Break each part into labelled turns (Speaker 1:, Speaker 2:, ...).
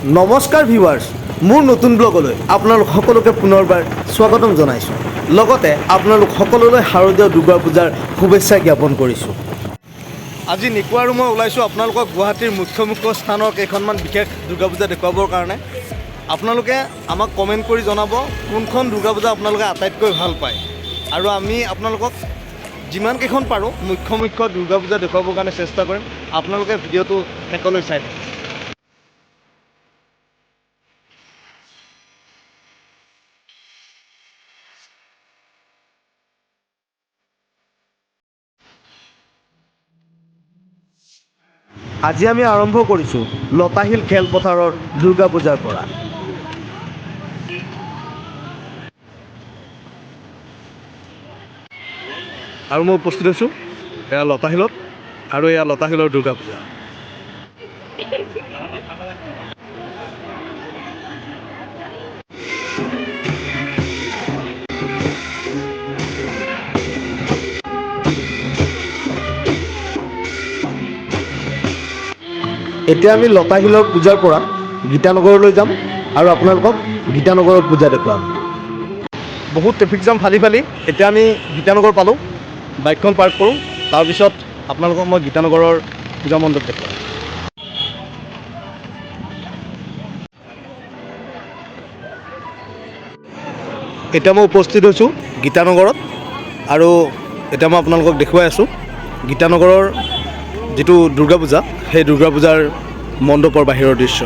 Speaker 1: নমস্কাৰ ভিউৱাৰ্ছ, মোৰ নতুন ব্লগলৈ আপোনালোক সকলোকে পুনৰবাৰ স্বাগতম জনাইছোঁ। লগতে আপোনালোক সকলোলৈ শাৰদীয় দুৰ্গা পূজাৰ শুভেচ্ছা জ্ঞাপন কৰিছোঁ। আজি নিকু আৰু মই ওলাইছোঁ আপোনালোকক গুৱাহাটীৰ মুখ্য স্থানৰ কেইখনমান বিশেষ দুৰ্গা পূজা দেখুৱাবৰ কাৰণে। আপোনালোকে আমাক কমেণ্ট কৰি জনাব কোনখন দুৰ্গা পূজা আপোনালোকে আটাইতকৈ ভাল পায়, আৰু আমি আপোনালোকক যিমান কেইখন পাৰোঁ মুখ্য দুৰ্গা পূজা দেখুৱাবৰ কাৰণে চেষ্টা কৰিম। আপোনালোকে ভিডিঅ'টো শেষলৈ চাই থাকক। আজি আমি আৰম্ভ কৰিছোঁ লতাশিল খেলপথাৰৰ দুৰ্গা পূজাৰ পৰা। আৰু মই উপস্থিত হৈছোঁ এয়া লতাশিলত, আৰু এয়া লতাশিলৰ দুৰ্গা পূজা। এতিয়া আমি লতাশিলৰ পূজাৰ পৰা গীতানগৰলৈ যাম আৰু আপোনালোকক গীতানগৰৰ পূজা দেখুৱাম। বহুত ট্ৰেফিক জাম ফালি এতিয়া আমি গীতানগৰ পালোঁ। বাইকখন পাৰ্ক কৰোঁ, তাৰপিছত আপোনালোকক মই গীতানগৰৰ পূজা মণ্ডপ দেখুৱাম। এতিয়া মই উপস্থিত হৈছোঁ গীতানগৰত, আৰু এতিয়া মই আপোনালোকক দেখুৱাই আছোঁ গীতানগৰৰ যিটো দুৰ্গা পূজা, সেই দুৰ্গা পূজাৰ মণ্ডপৰ বাহিৰৰ দৃশ্য।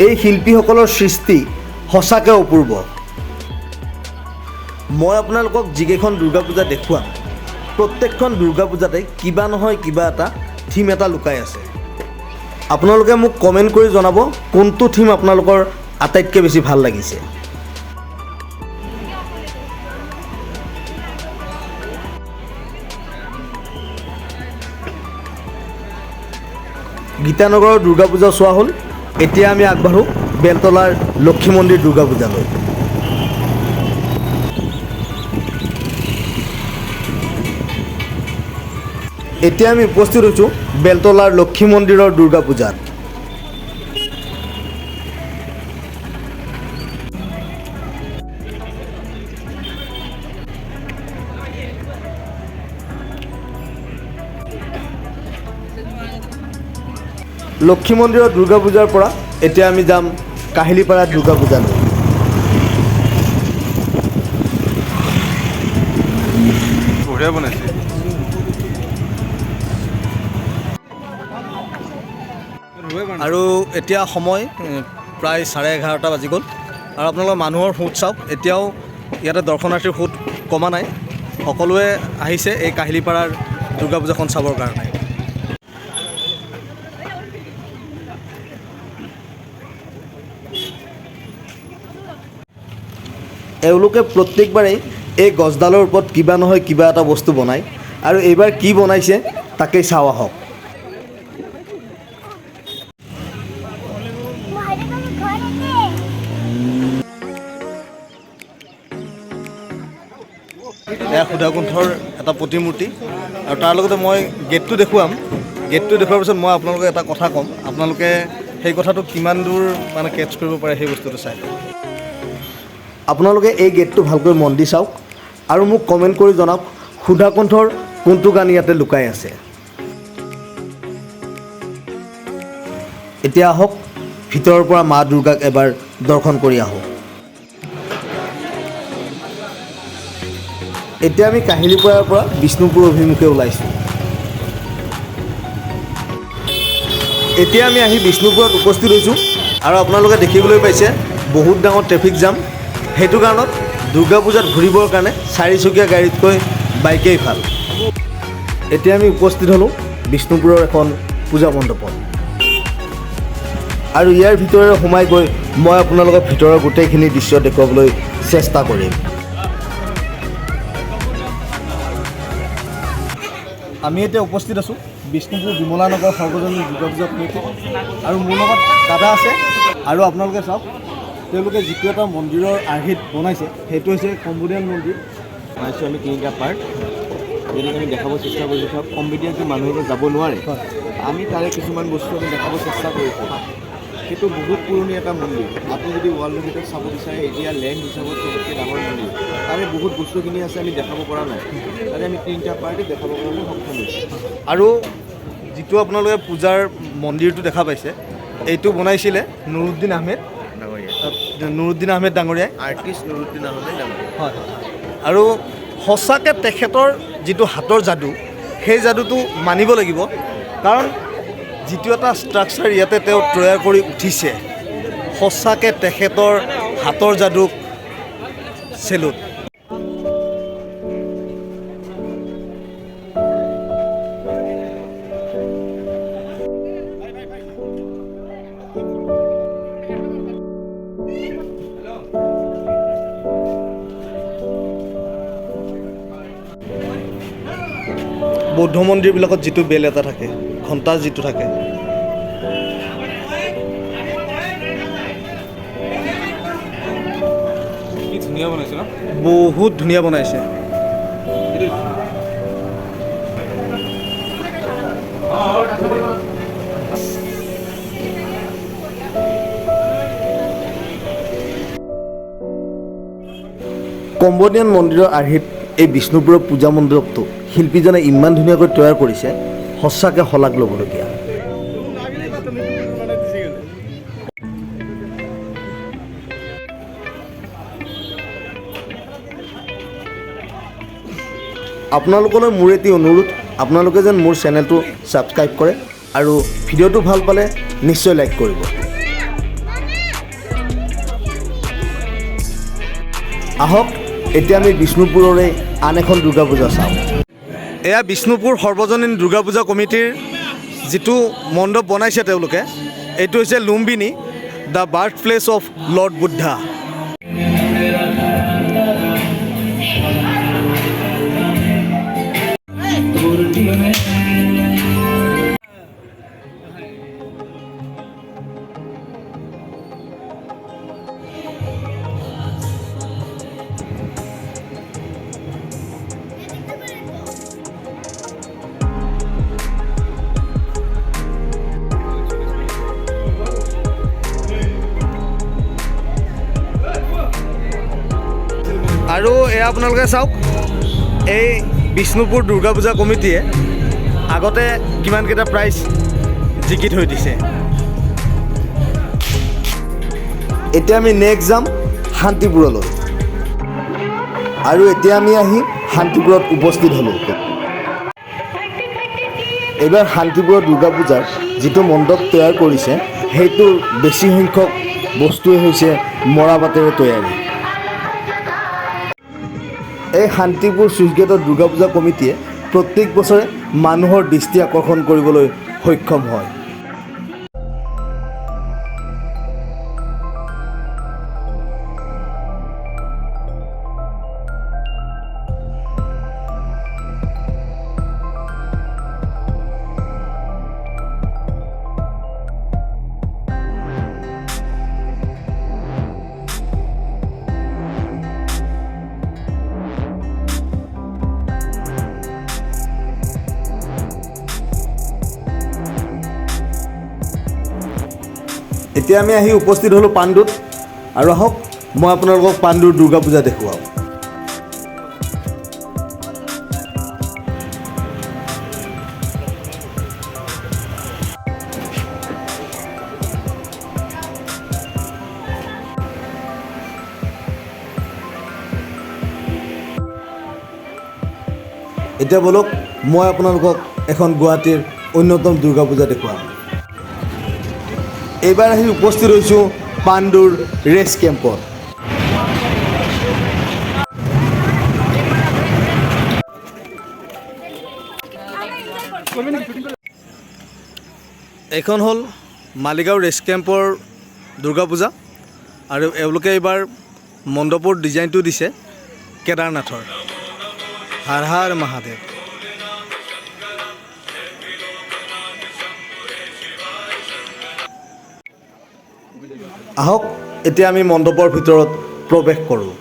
Speaker 1: এই শিল্পীসকলৰ সৃষ্টি সঁচাকৈ অপূৰ্ব। মই আপোনালোকক যিকেইখন দুৰ্গা পূজা দেখুৱাম, প্ৰত্যেকখন দুৰ্গা পূজাতে কিবা নহয় কিবা এটা থিম এটা লুকাই আছে। আপোনালোকে মোক কমেণ্ট কৰি জনাব কোনটো থিম আপোনালোকৰ আটাইতকৈ বেছি ভাল লাগিছে। গীতানগৰৰ দুৰ্গা পূজা চোৱা হ'ল। এতিয়া আমি আগবাঢ়োঁ বেলতলাৰ লক্ষী মন্দিৰ দুৰ্গা পূজালৈ। এতিয়া আমি উপস্থিত হৈছোঁ বেলতলাৰ লক্ষী মন্দিৰৰ দুৰ্গা পূজাত। লক্ষী মন্দিৰৰ দুৰ্গা পূজাৰ পৰা এতিয়া আমি যাম কাহিলীপাৰা দুৰ্গা পূজালৈ। বঢ়িয়া বনাইছে। আৰু এতিয়া সময় প্ৰায় 11:30 বাজি গ'ল, আৰু আপোনালোকৰ মানুহৰ সোঁত চাওক। এতিয়াও ইয়াতে দৰ্শনাৰ্থীৰ সোঁত কমা নাই। সকলোৱে আহিছে এই কাহিলীপাৰাৰ দুৰ্গা পূজাখন চাবৰ কাৰণে। এওঁলোকে প্ৰত্যেকবাৰেই এই গছডালৰ ওপৰত কিবা নহয় কিবা এটা বস্তু বনায়, আৰু এইবাৰ কি বনাইছে তাকেই চাওঁ আহক। এয়া সুধাকুণ্ঠৰ এটা প্ৰতিমূৰ্তি, আৰু তাৰ লগতে মই গেটটো দেখুৱাম। গেটটো দেখুৱাৰ পিছত মই আপোনালোকক এটা কথা ক'ম, আপোনালোকে সেই কথাটো কিমান দূৰ মানে কেটচ কৰিব পাৰে সেই বস্তুটো চাই। আপোনালোকে এই গেটটো ভালকৈ মন দি চাওক, আৰু মোক কমেণ্ট কৰি জনাওক সুধাকুণ্ঠৰ কোনটো গান ইয়াতে লুকাই আছে। এতিয়া আহক ভিতৰৰ পৰা মা দুৰ্গাক এবাৰ দৰ্শন কৰি আহোঁ। এতিয়া আমি কাহিলীপাৰাৰ পৰা বিষ্ণুপুৰ অভিমুখে ওলাইছোঁ। এতিয়া আমি আহি বিষ্ণুপুৰত উপস্থিত হৈছোঁ, আৰু আপোনালোকে দেখিবলৈ পাইছে বহুত ডাঙৰ ট্ৰেফিক জাম। সেইটো কাৰণত দুৰ্গা পূজাত ঘূৰিবৰ কাৰণে 4চকীয়া গাড়ীতকৈ বাইকেই ভাল। এতিয়া আমি উপস্থিত হ'লোঁ বিষ্ণুপুৰৰ এখন পূজা মণ্ডপত, আৰু ইয়াৰ ভিতৰেৰে সোমাই গৈ মই আপোনালোকক ভিতৰৰ গোটেইখিনি দৃশ্য দেখুৱাবলৈ চেষ্টা কৰিম। আমি এতিয়া উপস্থিত আছোঁ বিষ্ণুপুৰ বিমলানগৰ সৰ্বজনীন দুৰ্গা পূজা কমিটি, আৰু মোৰ লগত দাদা আছে। আৰু আপোনালোকে চাওক তেওঁলোকে যিটো এটা মন্দিৰৰ আৰ্হিত বনাইছে সেইটো হৈছে কম্বোডিয়ান মন্দিৰ।
Speaker 2: বনাইছোঁ আমি তিনিটা পাৰ্ট, যেনেকৈ আমি দেখাব চেষ্টা কৰিছোঁ। ধৰক কম্বোডিয়াটো মানুহবোৰ যাব নোৱাৰে, আমি তাৰে কিছুমান বস্তু আমি দেখাব চেষ্টা কৰিছোঁ। সেইটো বহুত পুৰণি এটা মন্দিৰ। আপুনি যদি ৱৰ্ল্ডৰ ভিতৰত চাব বিচাৰে, এতিয়া লেণ্ড হিচাপত চবতকৈ ডাঙৰ মন্দিৰ। তাৰে বহুত বস্তুখিনি আছে আমি দেখাব পৰা নাই, তাৰে আমি তিনিটা পাৰ্টি দেখাব কাৰণে সক্ষম হৈছোঁ।
Speaker 1: আৰু যিটো আপোনালোকে পূজাৰ মন্দিৰটো দেখা পাইছে, এইটো বনাইছিলে নুৰুদ্দিন আহমেদ ডাঙৰীয়াই,
Speaker 2: আৰ্টিষ্ট নুৰুদ্দিন আহমেদ ডাঙৰীয়া।
Speaker 1: হয়। আৰু সঁচাকৈ তেখেতৰ যিটো হাতৰ যাদু, সেই যাদুটো মানিব লাগিব। কাৰণ যিটো এটা ষ্ট্ৰাকচাৰ ইয়াতে তেওঁ তৈয়াৰ কৰি উঠিছে, সঁচাকৈ তেখেতৰ হাতৰ যাদুক চেলুট। বৌদ্ধ মন্দিৰবিলাকত যিটো বেল এটা থাকে, ঘণ্টা যিটো থাকে,
Speaker 2: ধুনীয়া বনাইছে ন?
Speaker 1: বহুত ধুনীয়া বনাইছে। কম্বোডিয়ান মন্দিৰৰ আৰ্হিত এই বিষ্ণুপুৰৰ পূজা মণ্ডপটো শিল্পীজনে ইমান ধুনীয়াকৈ তৈয়াৰ কৰিছে, সঁচাকৈ শলাগ ল'বলগীয়া। আপোনালোকলৈ মোৰ এটি অনুৰোধ, আপোনালোকে যেন মোৰ চেনেলটো ছাবস্ক্ৰাইব কৰে আৰু ভিডিঅ'টো ভাল পালে নিশ্চয় লাইক কৰিব। আহক এতিয়া আমি বিষ্ণুপুৰৰে আন এখন দুৰ্গা পূজা চাওঁ। এয়া বিষ্ণুপুৰ সৰ্বজনীন দুৰ্গা পূজা কমিটিৰ যিটো মণ্ডপ বনাইছে তেওঁলোকে, এইটো হৈছে Lumbini, the birth place of lord Buddha. আৰু এয়া আপোনালোকে চাওক, এই বিষ্ণুপুৰ দুৰ্গা পূজা কমিটিয়ে আগতে কিমানকেইটা প্ৰাইজ জিকি থৈ দিছে। এতিয়া আমি নেক্সট যাম শান্তিপুৰলৈ, আৰু এতিয়া আমি আহি শান্তিপুৰত উপস্থিত হ'লোঁ। এইবাৰ শান্তিপুৰৰ দুৰ্গা পূজাৰ যিটো মণ্ডপ তৈয়াৰ কৰিছে, সেইটোৰ বেছি সংখ্যক বস্তুৱেই হৈছে মৰাপাটেৰে তৈয়াৰী। এই শান্তিপুৰ চুইচ গেটৰ দুৰ্গা পূজা কমিটিয়ে প্ৰত্যেক বছৰে মানুহৰ দৃষ্টি আকৰ্ষণ কৰিবলৈ সক্ষম হয়। এতিয়া আমি আহি উপস্থিত হ'লোঁ পাণ্ডুত, আৰু আহক মই আপোনালোকক পাণ্ডুৰ দুৰ্গা পূজা দেখুৱাওঁ। এতিয়া বলক মই আপোনালোকক এখন গুৱাহাটীৰ অন্যতম দুৰ্গা পূজা দেখুৱাম। এইবাৰ আহি উপস্থিত হৈছোঁ পাণ্ডুৰ ৰেচ কেম্পত। এইখন হ'ল মালিগাঁও ৰেচ কেম্পৰ দুৰ্গা পূজা, আৰু এওঁলোকে এইবাৰ মণ্ডপৰ ডিজাইনটো দিছে কেদাৰনাথৰ। হৰ হৰ মহাদেৱ। আহক এতিয়া আমি মণ্ডপৰ ভিতৰত প্ৰৱেশ কৰোঁ।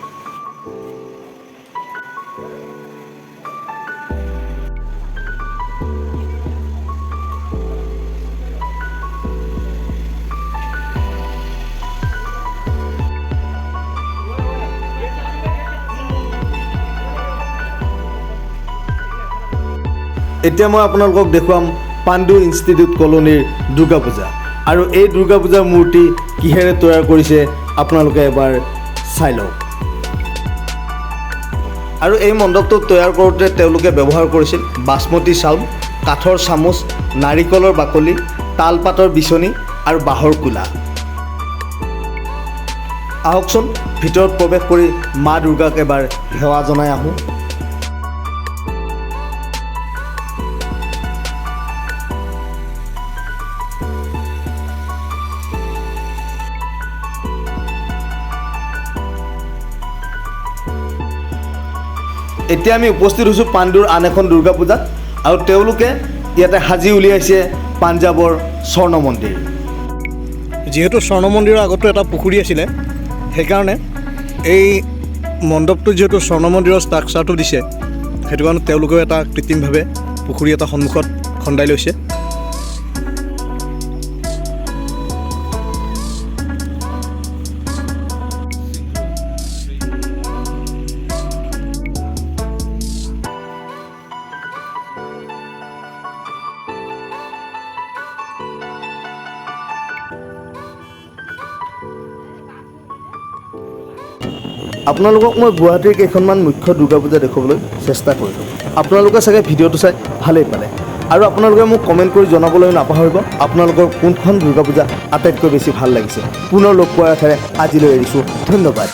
Speaker 1: এতিয়া মই আপোনালোকক দেখুৱাম পাণ্ডু ইনষ্টিটিউট কলনীৰ দুৰ্গা পূজা। আৰু এই দুৰ্গা পূজাৰ মূৰ্তি কিহেৰে তৈয়াৰ কৰিছে আপোনালোকে এবাৰ চাই লওক। আৰু এই মণ্ডপটো তৈয়াৰ কৰোঁতে তেওঁলোকে ব্যৱহাৰ কৰিছিল বাসমতী চাউল, কাঠৰ চামুচ, নাৰিকলৰ বাকলি, তালপাতৰ বিচনী আৰু বাঁহৰ কুলা। আহকচোন ভিতৰত প্ৰৱেশ কৰি মা দুৰ্গাক এবাৰ সেৱা জনাই আহোঁ। এতিয়া আমি উপস্থিত হৈছোঁ পাণ্ডুৰ আন এখন দুৰ্গা পূজাত, আৰু তেওঁলোকে ইয়াতে সাজি উলিয়াইছে পাঞ্জাৱৰ স্বৰ্ণ মন্দিৰ। যিহেতু স্বৰ্ণ মন্দিৰৰ আগতো এটা পুখুৰী আছিলে, সেইকাৰণে এই মণ্ডপটো যিহেতু স্বৰ্ণ মন্দিৰৰ ষ্ট্ৰাকচাৰটো দিছে, সেইটো কাৰণে তেওঁলোকেও এটা কৃত্ৰিমভাৱে পুখুৰী এটা সন্মুখত খন্দাই লৈছে। আপোনালোকক মই গুৱাহাটীৰ কেইখনমান মুখ্য দুৰ্গা পূজা দেখুৱাবলৈ চেষ্টা কৰিলোঁ। আপোনালোকে চাগে ভিডিঅ'টো চাই ভালেই পালে, আৰু আপোনালোকে মোক কমেণ্ট কৰি জনাবলৈ নাপাহৰিব আপোনালোকৰ কোনখন দুৰ্গা পূজা আটাইতকৈ বেছি ভাল লাগিছে। পুনৰ লগ পোৱাৰ আশাৰে আজিলৈ এৰিছোঁ। ধন্যবাদ।